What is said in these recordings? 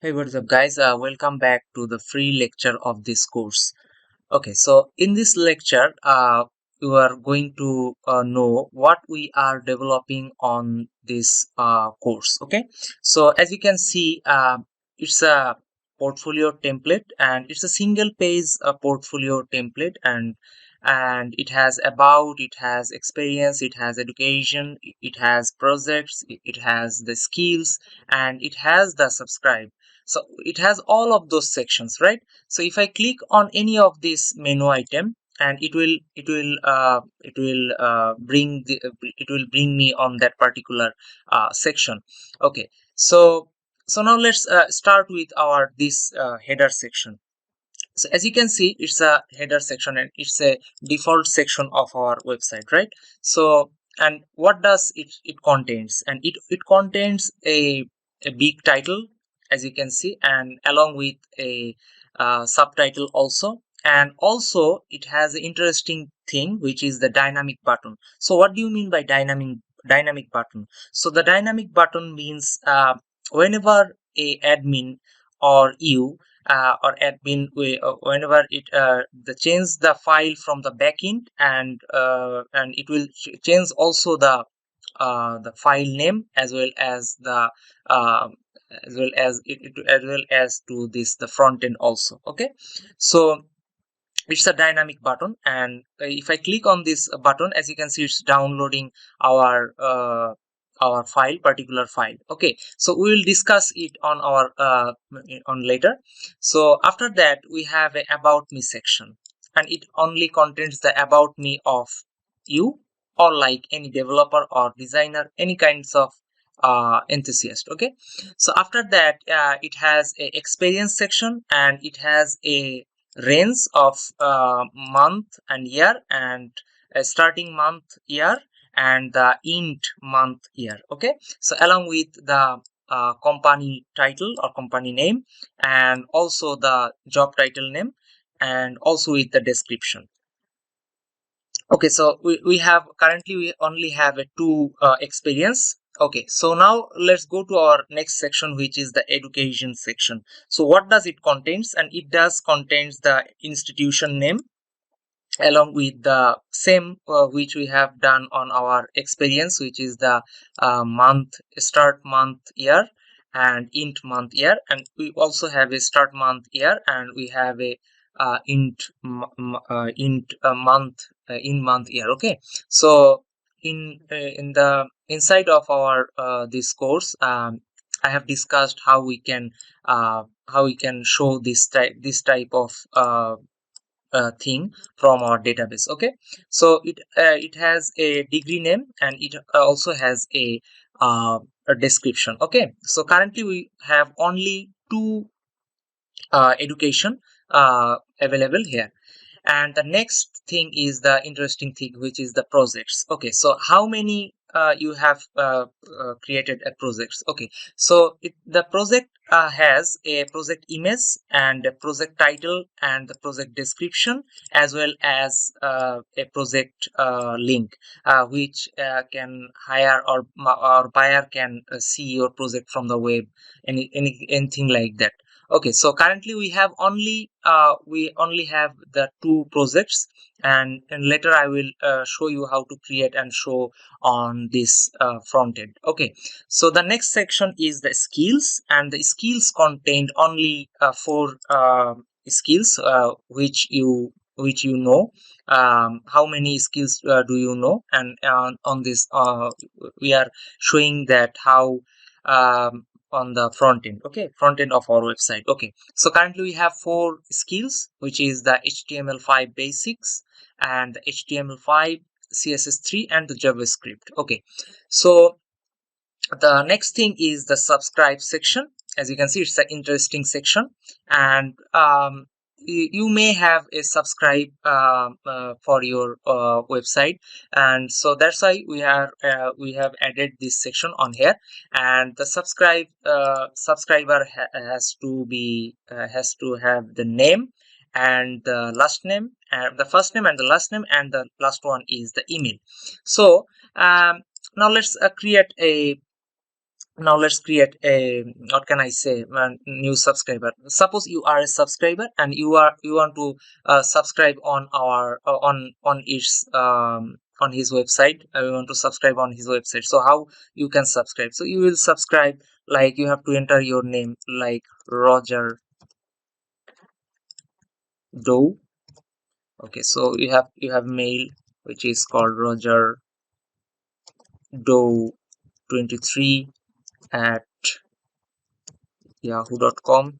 Hey, what's up, guys? Welcome back to the free lecture of this course. Okay, so in this lecture, you are going to know what we are developing on this course. Okay, so as you can see, it's a portfolio template, and it's a single page portfolio template, and it has about, it has experience, it has education, it has projects, it has the skills, and it has the subscribe. So it has all of those sections, right? So if I click on any of this menu item, and it will bring me on that particular section. Okay, so now let's start with our this header section. So as you can see, it's a header section, and it's a default section of our website, right? So, and what does it contains? And it contains a big title, as you can see, and along with a subtitle also. And also it has an interesting thing, which is the dynamic button. So what do you mean by dynamic button? So the dynamic button means whenever a admin or you or admin, whenever it the change the file from the backend, and it will change also the file name, as well as the uh, as well as to this the front end also. Okay, so it's a dynamic button, and if I click on this button, as you can see, it's downloading our particular file. Okay, so we will discuss it on our on later. So after that, we have a about me section, and it only contains the about me of you, or like any developer or designer, any kinds of enthusiast. Okay, so after that, it has a experience section, and it has a range of month and year, and a starting month, year, and the end month, year. Okay, so along with the company title or company name, and also the job title name, and also with the description. Okay, so we have currently, we only have a two experience. Okay, so now let's go to our next section, which is the education section. So what does it contains? And it does contains the institution name, along with the same which we have done on our experience, which is the month, start month, year, and end month, year. And we also have a start month, year, and we have a end month, in month, year. Okay, so in the inside of our this course, I have discussed how we can show this type of thing from our database. Okay, so it has a degree name, and it also has a description. Okay, so currently we have only two education available here. And the next thing is the interesting thing, which is the projects. Okay, so how many you have created a projects. Okay, so the project has a project image, and a project title, and the project description, as well as a project link, which can hire, or buyer can see your project from the web, anything like that. Okay, so currently we only have the two projects, and later I will show you how to create and show on this front end. Okay, so the next section is the skills, and the skills contained only four skills, which you know. How many skills do you know? And on this, we are showing that how on the front end. Okay, front end of our website. Okay, so currently we have four skills, which is the HTML5 basics, and the HTML5, CSS3, and the JavaScript. Okay, so the next thing is the subscribe section. As you can see, it's an interesting section, and you may have a subscribe for your website, and so that's why we have added this section on here. And the subscriber has to have the name, and the last name, and the first name and the last name, and the last one is the email. So now let's create now let's create a, what can I say, a new subscriber. Suppose you are a subscriber and you want to subscribe on our on its on his website. You want to subscribe on his website, so how you can subscribe? So you will subscribe, like you have to enter your name, like Roger Doe. Okay, so you have mail, which is called Roger Doe 23 at yahoo.com.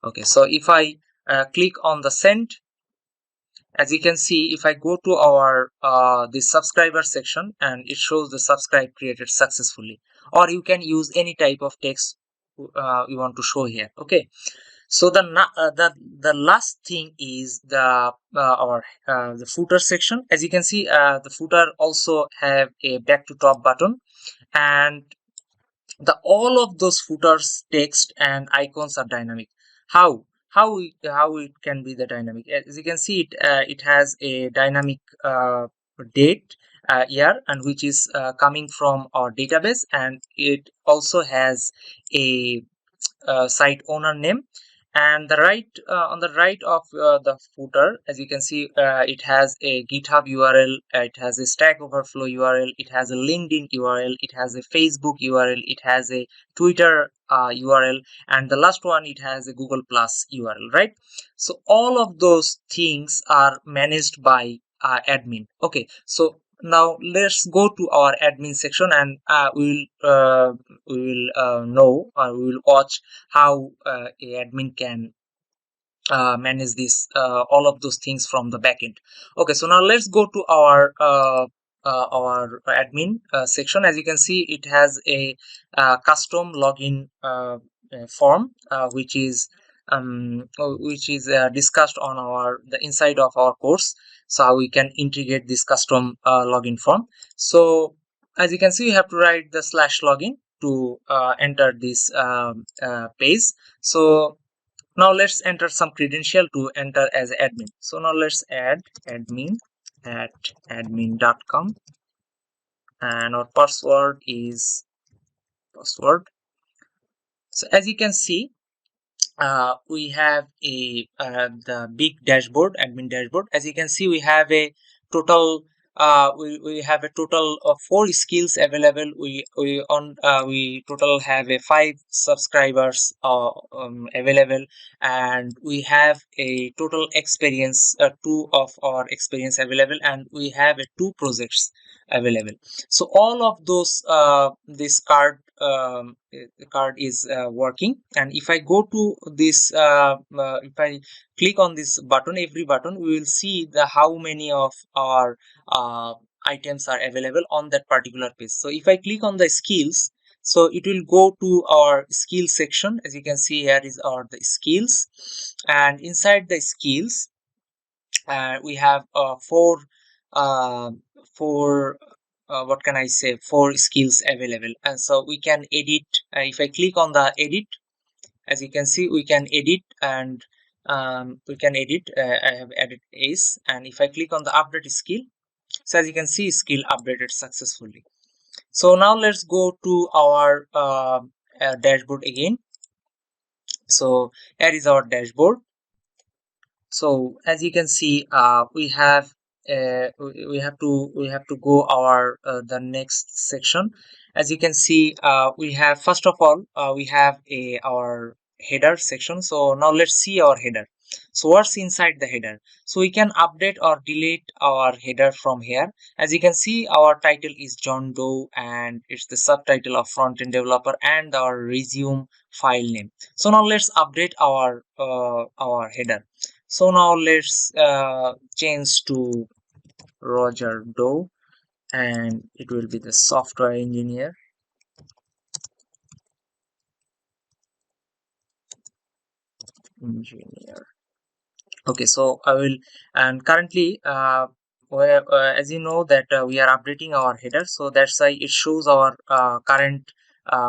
Okay, so if I click on the send, as you can see, if I go to our this subscriber section, and it shows the subscribe created successfully, or you can use any type of text you want to show here. Okay, so the last thing is the footer section. As you can see, the footer also have a back to top button, and the all of those footers, text and icons are dynamic. How it can be the dynamic? As you can see, it has a dynamic date, year, and which is coming from our database, and it also has a site owner name. And the right on the right of the footer, as you can see, it has a GitHub URL, it has a Stack Overflow URL, it has a LinkedIn URL, it has a Facebook URL, it has a Twitter URL, and the last one, it has a Google Plus URL, right? So all of those things are managed by admin. Okay, so now let's go to our admin section, and we will know, or we will watch how a admin can manage this all of those things from the backend. Okay, so now let's go to our admin section. As you can see, it has a custom login form, which is discussed on the inside of our course. So how we can integrate this custom login form. So as you can see, you have to write the /login to enter this page. So now let's enter some credential to enter as admin. So now let's add admin at admin.com, and our password is password. So as you can see, we have the big dashboard, admin dashboard. As you can see, we have a total we have a total of 4 skills available. We total have a 5 subscribers available, and we have a total experience, 2 of our experience available, and we have a 2 projects available. So all of those, this card is working. And if I go to this, if I click on this button, every button, we will see the how many of our items are available on that particular page. So if I click on the skills, so it will go to our skill section. As you can see, here is our the skills, and inside the skills we have uh, four what can I say, 4 skills available. And so we can edit. If I click on the edit, as you can see, we can edit, and we can edit. I have added ace, and if I click on the update skill, so as you can see, skill updated successfully. So now let's go to our dashboard again. So here is our dashboard. So as you can see, we have to go our the next section. As you can see, we have, first of all, we have our header section. So now let's see our header. So what's inside the header? So we can update or delete our header from here. As you can see, our title is John Doe, and it's the subtitle of front-end developer, and our resume file name. So now let's update our header. So now let's change to Roger Doe, and it will be the software engineer. Okay, so I will, and currently as you know that we are updating our header, so that's why it shows our current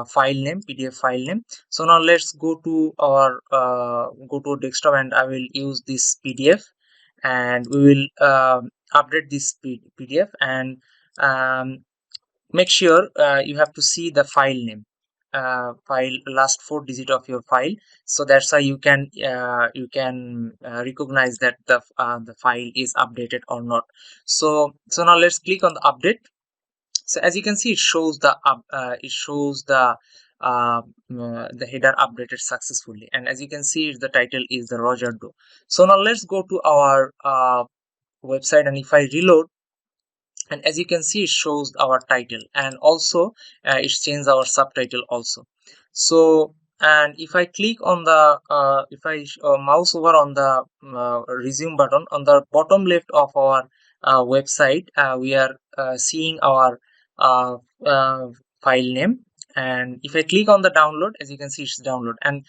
file name, PDF file name. So now let's go to our go to desktop, and I will use this PDF, and we will update this PDF. And um, make sure you have to see the file name, file last 4 digit of your file. So that's how you can recognize that the file is updated or not. So now let's click on the update. So as you can see, it shows the header updated successfully, and as you can see, the title is the Roger Doe. So now let's go to our website, and if I reload, and as you can see, it shows our title, and also it's changed our subtitle also. So, and if I click on the if I mouse over on the resume button on the bottom left of our website, we are seeing our uh, uh, file name. And if I click on the download, as you can see, it's download, and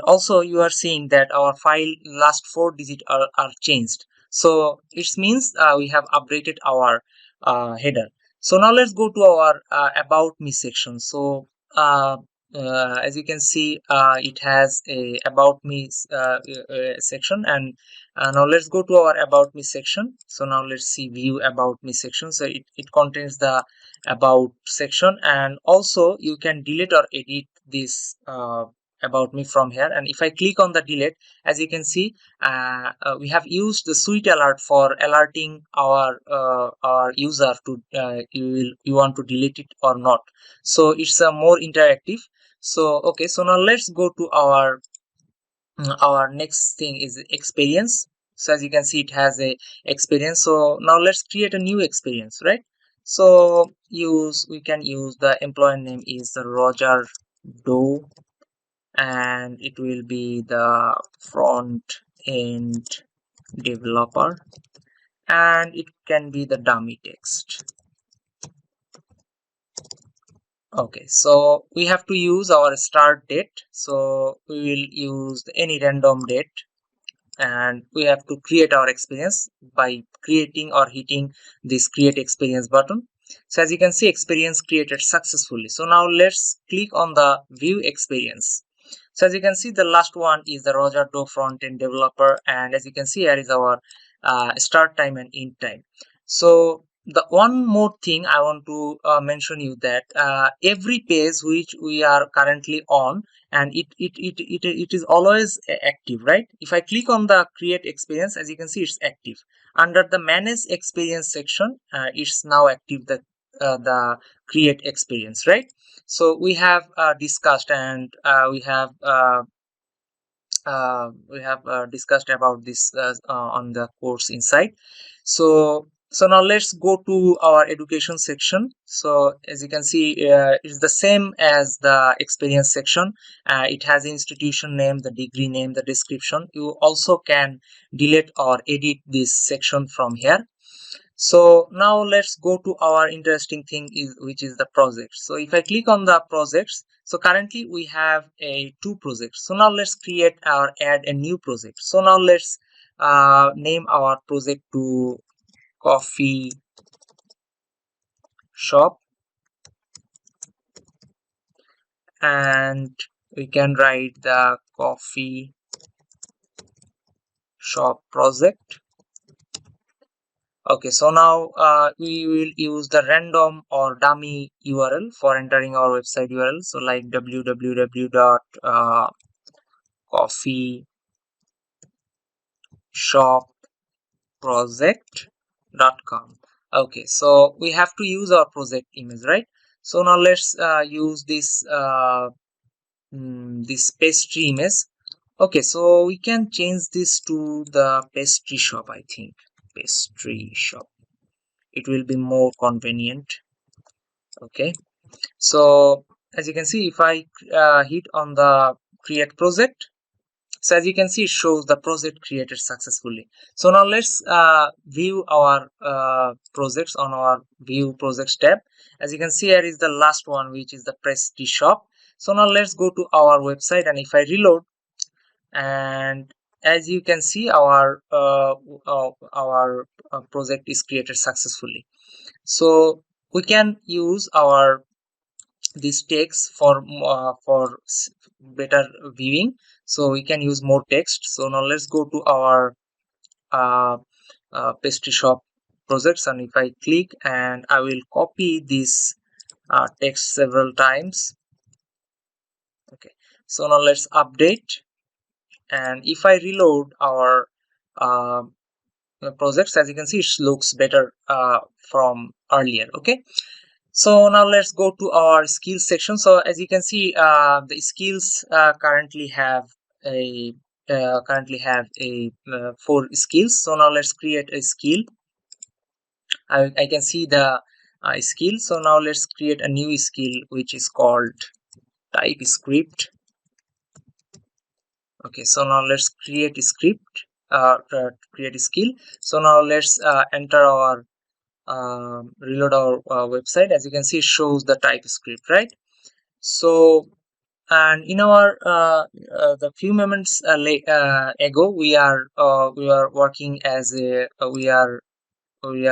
also you are seeing that our file last 4 digit are changed. So it means we have updated our header. So now let's go to our about me section. So as you can see, it has a about me section, and now let's go to our about me section. So now let's see view about me section. So it contains the about section, and also you can delete or edit this about me from here. And if I click on the delete, as you can see, we have used the Sweet Alert for alerting our user to you want to delete it or not. So it's a more interactive. So okay, so now let's go to our next thing is experience. So as you can see, it has a experience. So now let's create a new experience, right? So we can use the employer name is the Roger Doe, and it will be the front end developer, and it can be the dummy text. Okay, so we have to use our start date. So we will use any random date, and we have to create our experience by creating or hitting this create experience button. So as you can see, experience created successfully. So now let's click on the view experience. So as you can see, the last one is the Roger Doe front-end developer, and as you can see, here is our start time and end time. So the one more thing I want to mention you that every page which we are currently on, and it is always active, right? If I click on the create experience, as you can see, it's active. Under the manage experience section, it's now active, the create experience, right? So we have discussed, and we have discussed about this on the course inside. So now let's go to our education section. So as you can see, it's the same as the experience section. It has institution name, the degree name, the description. You also can delete or edit this section from here. So now let's go to our interesting thing is which is the project. So if I click on the projects, so currently we have a 2 projects. So now let's create or add a new project. So now let's name our project to coffee shop, and we can write the coffee shop project. Okay, so now we will use the random or dummy URL for entering our website URL. So like www.coffeeshopproject.com. Okay, so we have to use our project image, right? So now let's use this pastry image. Okay, so we can change this to the pastry shop. I think pastry shop, it will be more convenient. Okay, so as you can see, if I hit on the create project, so as you can see, it shows the project created successfully. So now let's view our projects on our view projects tab. As you can see, here is the last one, which is the pastry shop. So now let's go to our website, and if I reload, and as you can see, our project is created successfully. So we can use our this text for better viewing. So we can use more text. So now let's go to our uh, pastry shop projects, and if I click, and I will copy this text several times. Okay, so now let's update, and if I reload our uh, projects, as you can see, it looks better from earlier. Okay, so now let's go to our skills section. So as you can see, the skills currently have a 4 skills. So now let's create a skill. I can see the skill. So now let's create a new skill which is called TypeScript. Okay, so now let's create a script, create a skill. So now let's enter our reload our website. As you can see, it shows the TypeScript, right? So, and in our the few moments ago, we are working as a we are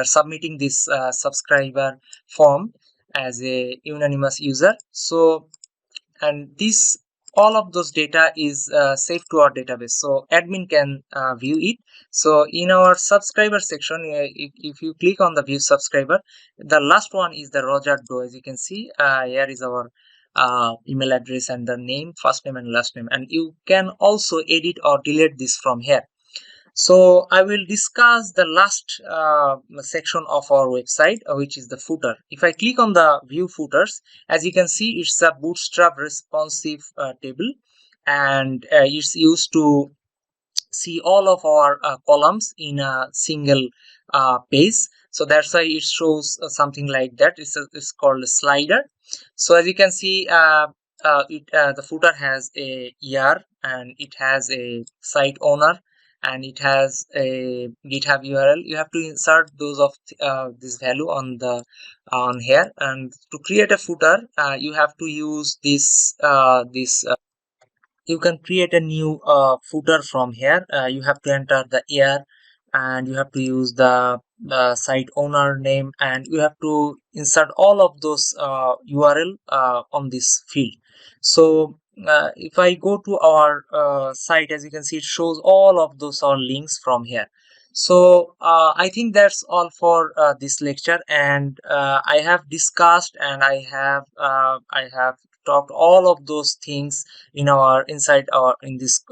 submitting this subscriber form as a unanimous user. So, and this all of those data is saved to our database, so admin can view it. So in our subscriber section, if you click on the view subscriber, the last one is the Roger Doe. As you can see, here is our email address and the name, first name and last name, and you can also edit or delete this from here. So I will discuss the last section of our website, which is the footer. If I click on the view footers, as you can see, it's a bootstrap responsive table, and it's used to see all of our columns in a single page. So that's why it shows something like that. It's called a slider. So as you can see, the footer has a year, and it has a site owner, and it has a GitHub URL. You have to insert those of this value on here, and to create a footer, you have to use this you can create a new footer from here. You have to enter the year, and you have to use the site owner name, and you have to insert all of those URL on this field. So if I go to our site, as you can see, it shows all of those are links from here. So I think that's all for this lecture, and I have discussed, and I have talked all of those things in our inside our in this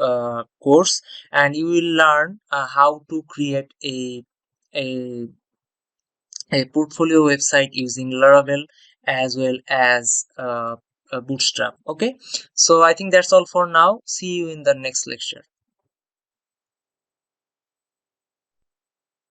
course, and you will learn how to create a a portfolio website using Laravel as well as Bootstrap. Okay, so I think that's all for now. See you in the next lecture.